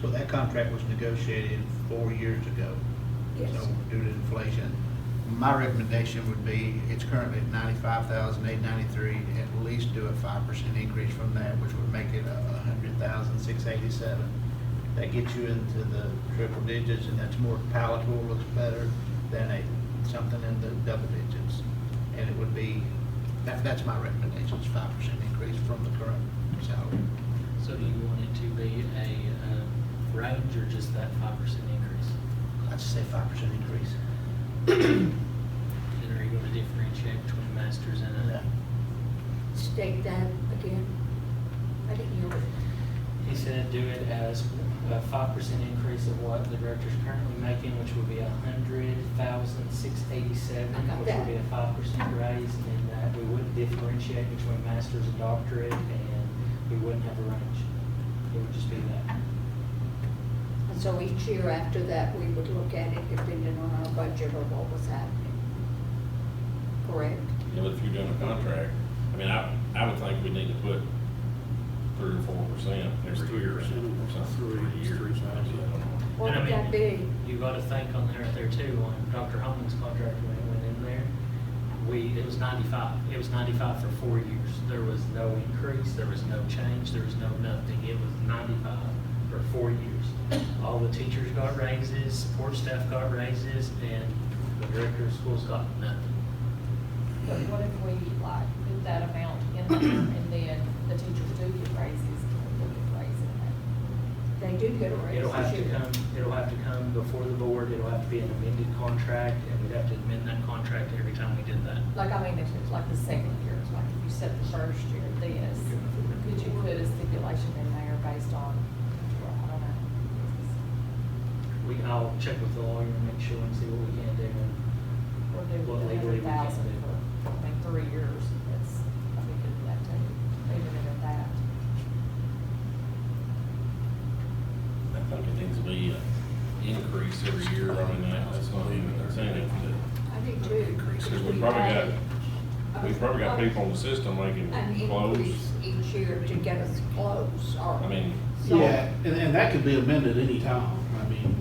So that contract was negotiated 4 years ago. Yes. So due to inflation, my recommendation would be, it's currently at 95,893, at least do a 5% increase from that, which would make it 100,687. That gets you into the triple digits, and that's more palatable, looks better than something in the double digits. And it would be, that's my recommendation, is 5% increase from the current salary. So do you want it to be a range or just that 5% increase? I'd say 5% increase. And are you going to differentiate between masters and Yeah. State that again. I didn't hear it. He said do it as a 5% increase of what the director's currently making, which would be 100,687, I got which would that. be a 5% raise, and that we wouldn't differentiate between masters and doctorate, and we wouldn't have a range. It would just be that. And so each year after that, we would look at it depending on our budget or what was happening. Correct? You know, if you're doing a contract, I mean, I would think we need to put 3 or 4% every year, or something, 3 years, maybe, I don't know. What And I would that mean, be? You got to think on there too, when Dr. Holman's contract when it went in there, it was 95. It was 95 for 4 years. There was no increase, there was no change, there was no nothing. It was 95 for 4 years. All the teachers got raises, support staff got raises, and the director of schools got nothing. But what if we like put that amount in there and then the teachers do get raises, can we look at raising that? They do get a raise. It'll have this to year. come before the board. It'll have to be an amended contract, and we'd have to amend that contract every time we did that. Like, I mean, if it's like the second year, it's like if you set the first year this, could you put a stipulation in there based on, well, I don't know. I'll check with the lawyer and make sure and see what we can do. Or do What the legally we can 100,000 do. for, I mean, 3 years, that's, I mean, could that take, leaving it at that? I think it needs to be an increase every year, I mean, that's not even an incentive to. I do too. Because we've probably got people in the system making An clothes. increase each year to get us close or. I mean, So- Yeah, and that could be amended anytime. I mean,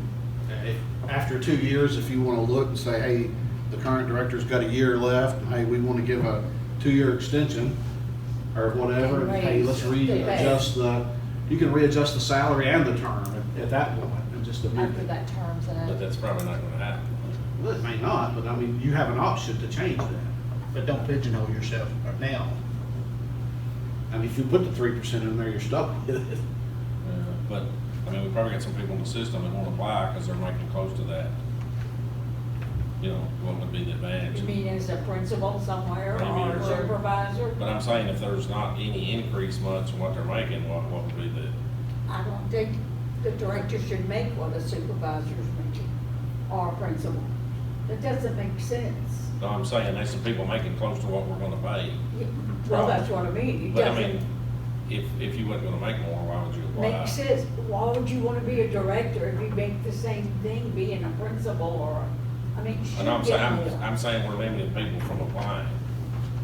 after 2 years, if you want to look and say, hey, the current director's got a year left, and hey, we want to give a 2-year extension or whatever, and hey, let's readjust you can readjust the salary and the term at that point and just amend After it. that term's but up. that's probably not gonna happen. Well, it may not, but I mean, you have an option to change that. But don't pigeonhole yourself now. I mean, if you put the 3% in there, you're stuck with it. But, I mean, we probably got some people in the system that won't apply because they're making close to that. You know, what would be the advantage? You mean as a principal somewhere Maybe or or- supervisor? But I'm saying if there's not any increase much in what they're making, what would be the, I don't think the director should make what a supervisor's making or a principal. That doesn't make sense. no, I'm saying there's some people making close to what we're gonna pay. Yeah, well, that's what I mean. It But I doesn't mean, if you wasn't gonna make more, why would you apply? make sense. Why would you want to be a director if you make the same thing being a principal or, I mean, you And I'm should saying, get more. I'm saying we're limiting people from applying.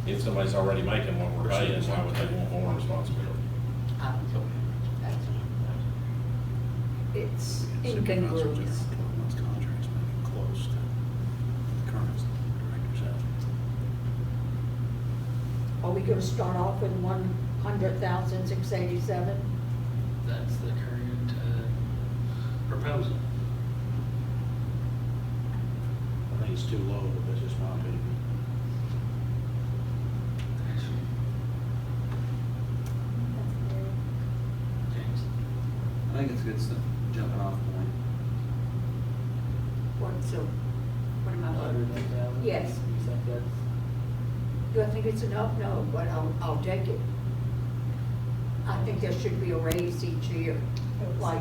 If somebody's already making what we're paying, why would they want more responsibility? I don't know. It's incongruous. Contracts making close to the current director's salary. Are we we gonna start off with 100,687? That's the current, proposal. I think it's too low, but that's just my opinion. James? I think it's a good stuff, jumping off point. What, so, what am I? 108,000? Yes. You think that's? Do I think it's enough? No, but I'll take it. I think there should be a raise each year, like,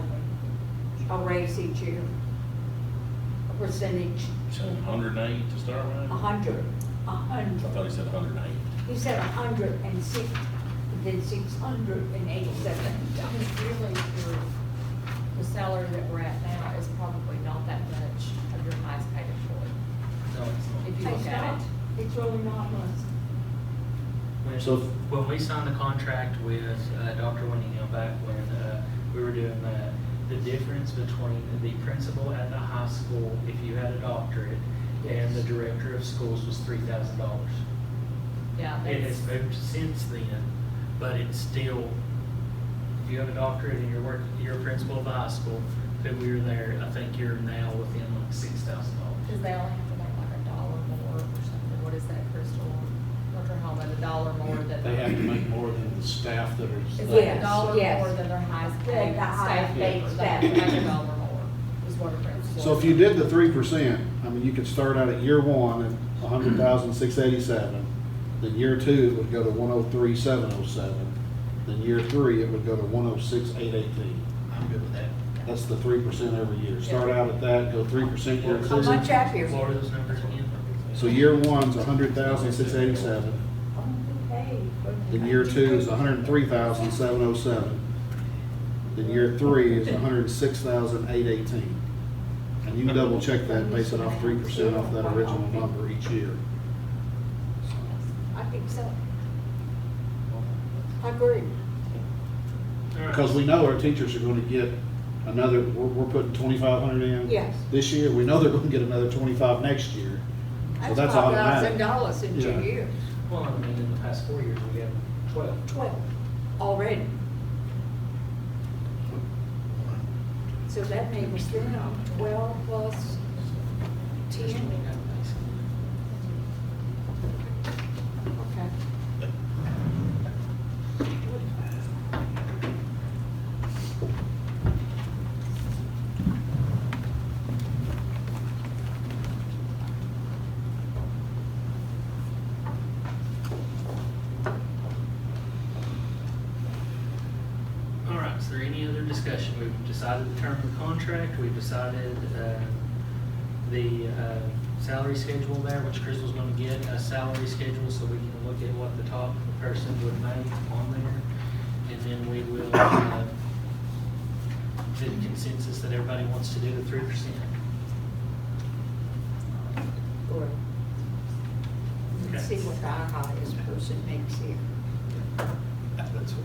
a raise each year. A percentage, So 108 to start with? 100. I thought he said 108. He said 106, then 687. Really, the salary that we're at now is probably not that much of your highest paid employee, No, it's not. if you look It's at not. it. It's really not much. So- When we signed the contract with Dr. Winningham back when we were doing that, the difference between the principal at the high school, if you had a doctorate, and the director of schools was $3,000. Yeah, It has that's, moved since then, but it's still, if you have a doctorate and you're a principal of the high school, who we were there, I think you're now within like $6,000. because they only have to make like $1 more or something. What is that, Crystal? Dr. Holman, $1 more than. They have to make more than the staff that are. Is it Yes, $1 yes. more than their highest Yeah, paid the highest staff paid member? staff. They have to make $1 more, is what a principal. So if you did the 3%, I mean, you could start out at year one at 100,687. Then year two, it would go to 103,707. Then year three, it would go to 106,818. I'm good with that. That's the 3% every year. Start out at that, go 3% year How much two. happier? What are those numbers again? So year one's 100,687. Then year two is 103,707. Then year three is 106,818. And you can double check that, base it off 3% off that original number each year. I think so. I agree. All right. Because we know our teachers are gonna get another, we're putting 2,500 in. Yes. This year, we know they're gonna get another 25 next year. So that's automatic. $5,000 in 2 Yeah. years. Well, I mean, in the past 4 years, we have 12. 12 already. So that makes them 12 plus 10. Okay. All right, is there any other discussion? We've decided the term of the contract, we've decided the salary schedule there, which Crystal's gonna get a salary schedule so we can look at what the top person would make on there. And then we will, get a consensus that everybody wants to do the 3%. Good. Okay. See what our highest person makes here. That's what.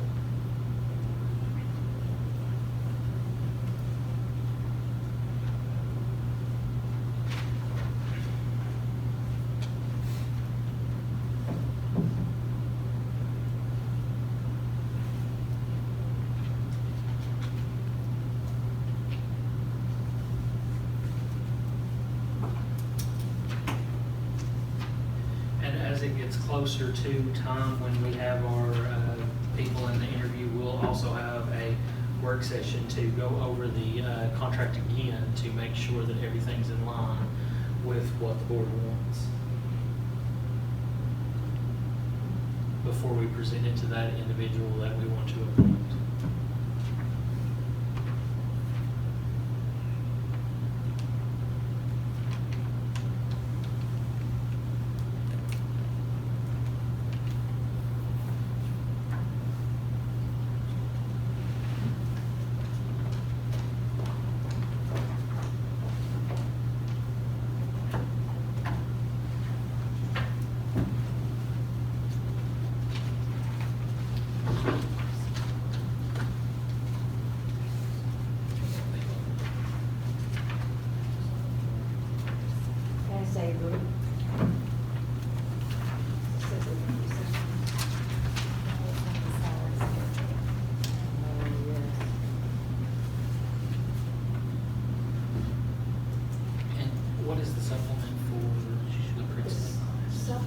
And as it gets closer to time when we have our people in the interview, we'll also have a work session to go over the contract again to make sure that everything's in line with what the board wants before we present it to that individual that we want to appoint.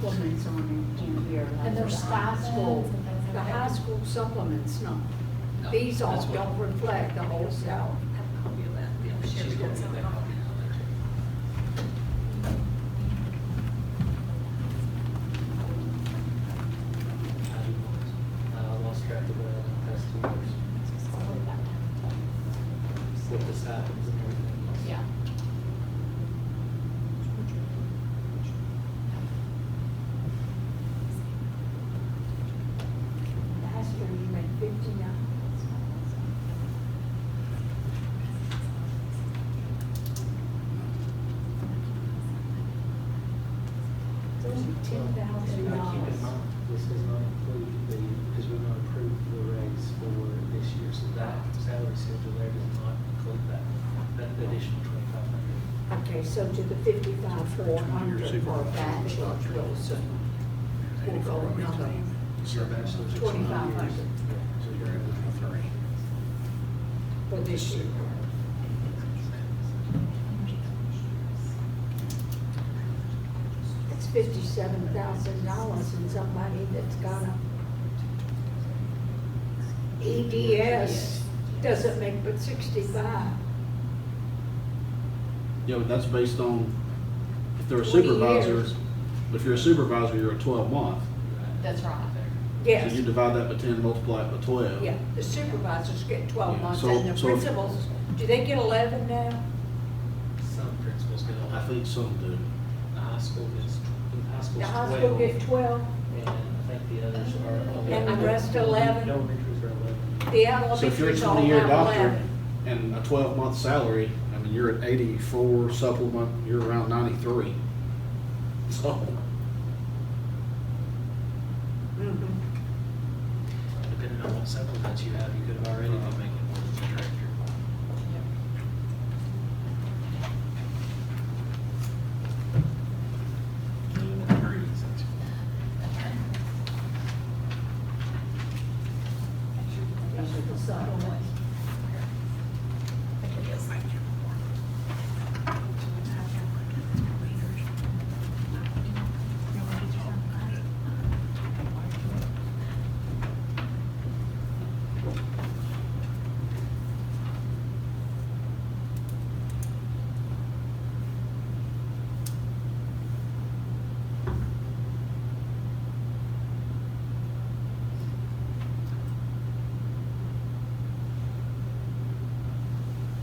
supplements on in here, like And there's the high school. stipends and things like The that. high school supplements, no. No, These all that's what- don't reflect the whole salary. Have a copy of that. Yeah, she's Sherry going does to have get a that copy. I lost track of the past 2 years with the stipends and everything else. Yeah. Last year you made 59. There's $10,000. Keep in mind, this does not include the, because we're gonna approve the raise for this year, so that salary schedule there does not include that additional 2,500. Okay, so to the 55,400 for a bachelor's will assume. We'll go another So a bachelor's is 2,500 Yeah, so you're at 3. for this year. It's $57,000 in somebody that's got a EDS doesn't make but 65. Yeah, but that's based on, if they're a 20 supervisor, years. if you're a supervisor, you're a 12-month. That's right. Yes, So you divide that by 10, multiply it by 12. yeah, the supervisors get 12 Yeah, months so- and the so- principals, do they get 11 now? Some principals get a I lot. think some do. The high school gets, the high school's 12. The high school get 12, And I think the others are 11. And the rest 11? The elementaries are 11. the So if you're a elementary's all 20-year now doctor 11. and a 12-month salary, I mean, you're at 84 supplement, you're around 93. So, Mhm. Depending on what supplements you have, you could have already been making more than the director. These are the supplements.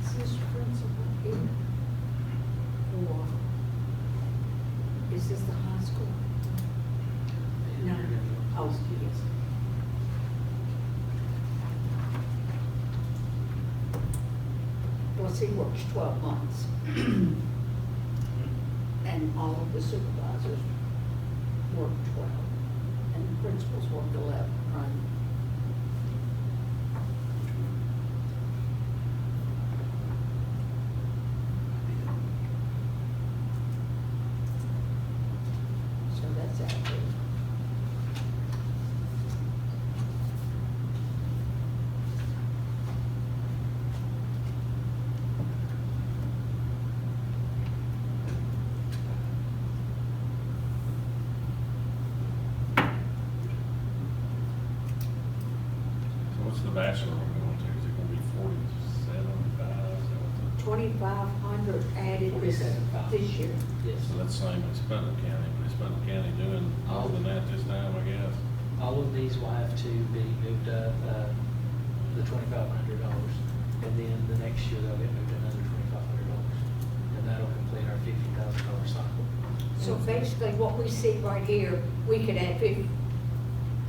Is this principal here? Or is this the high school? No. Oh, yes. Well, he works 12 months. And all of the supervisors work 12. And the principals work 11, right? So that's accurate. So what's the bachelor we're going to? Is it gonna be 47,500? 2,500 added this year. Yes. So that's the same as Putnam County, but is Putnam County doing more than that this time, I guess? All of these will have to be moved up, the $2,500. And then the next year they'll get moved another $2,500. And that'll complete our $50,000 cycle. So basically, what we see right here, we could add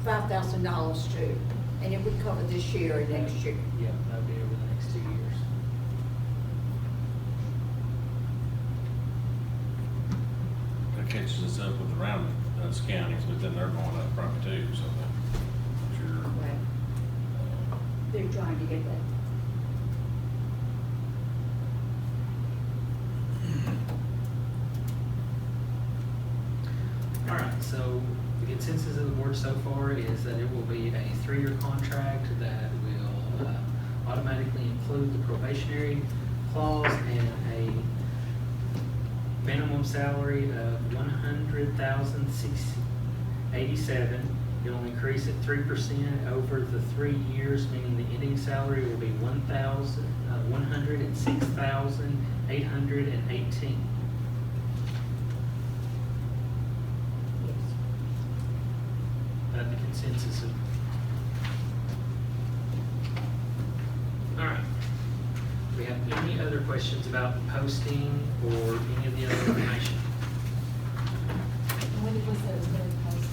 $5,000 to, and it would cover this year and next year. Yeah, that'll be over the next 2 years. That catches us up with around those counties, but then they're going up front too, so that, sure. Right. They're trying to get that. All right, so the consensus of the board so far is that it will be a 3-year contract that will automatically include the probationary clause and a minimum salary of $100,687. It'll increase at 3% over the 3 years, meaning the ending salary will be $106,818. The consensus of. All right. Do we have any other questions about posting or any of the other information? When was it going to post?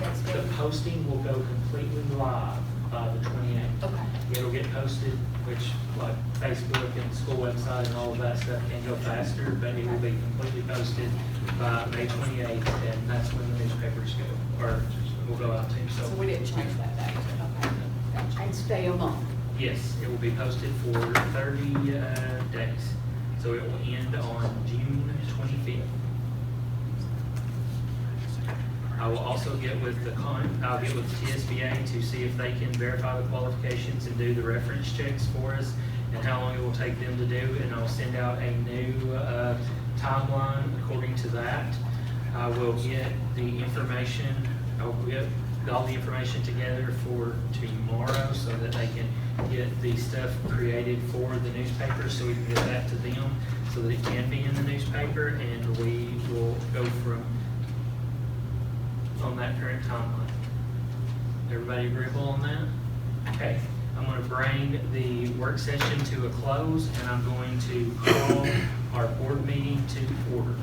Next The week? posting will go completely live by the 28th. Okay. It'll get posted, which like Facebook and school website and all of that stuff can go faster, but it will be completely posted by May 28th, and that's when the newspapers go, or will go out to. So we didn't change that date. Okay. Gotcha. And stay a month. Yes, it will be posted for 30 days. So it will end on June 25th. I will also get with I'll get with the TSBA to see if they can verify the qualifications and do the reference checks for us and how long it will take them to do. And I'll send out a new timeline according to that. I will get the information, I'll get all the information together for tomorrow so that they can get the stuff created for the newspaper, so we can get that to them so that it can be in the newspaper, and we will go from on that current timeline. Everybody agreeable on that? Okay, I'm going to bring the work session to a close, and I'm going to call our board meeting to order.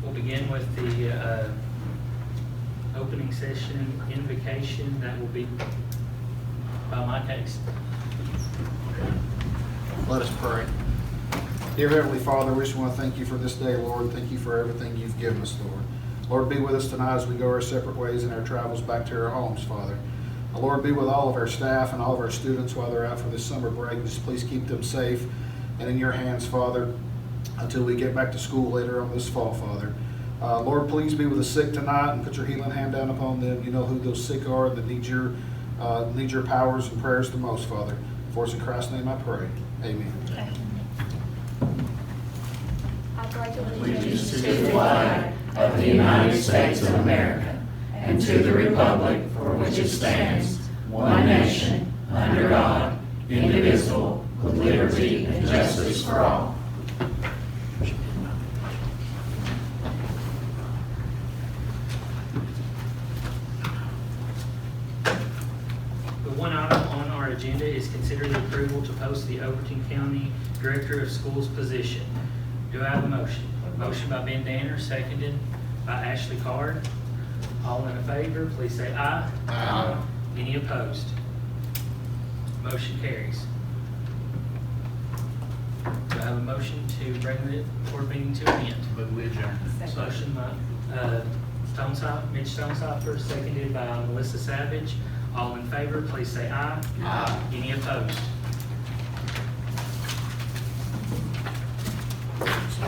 We'll begin with the opening session invocation. That will be by my case. Let us pray. Dear Heavenly Father, we just want to thank you for this day, Lord. Thank you for everything you've given us, Lord. Lord, be with us tonight as we go our separate ways in our travels back to our homes, Father. Lord, be with all of our staff and all of our students while they're out for this summer break. Just please keep them safe and in your hands, Father, until we get back to school later on this fall, Father. Lord, please be with the sick tonight and put your healing hand down upon them. You know who those sick are that need your powers and prayers the most, Father. For it's in Christ's name I pray. Amen. I pledge allegiance to the flag of the United States of America and to the republic for which it stands, one nation, under God, indivisible, with liberty and justice for all. The one item on our agenda is consider the approval to post the Overton County Director of Schools position. Do I have a motion? Motion by Ben Danner, seconded by Ashley Card. All in favor, please say aye. Aye. Any opposed? Motion carries. Do I have a motion to bring the board meeting to an end? But we adjourn. Motion by Mitch Stonecipher, seconded by Melissa Savage. All in favor, please say aye. Aye. Any opposed? So,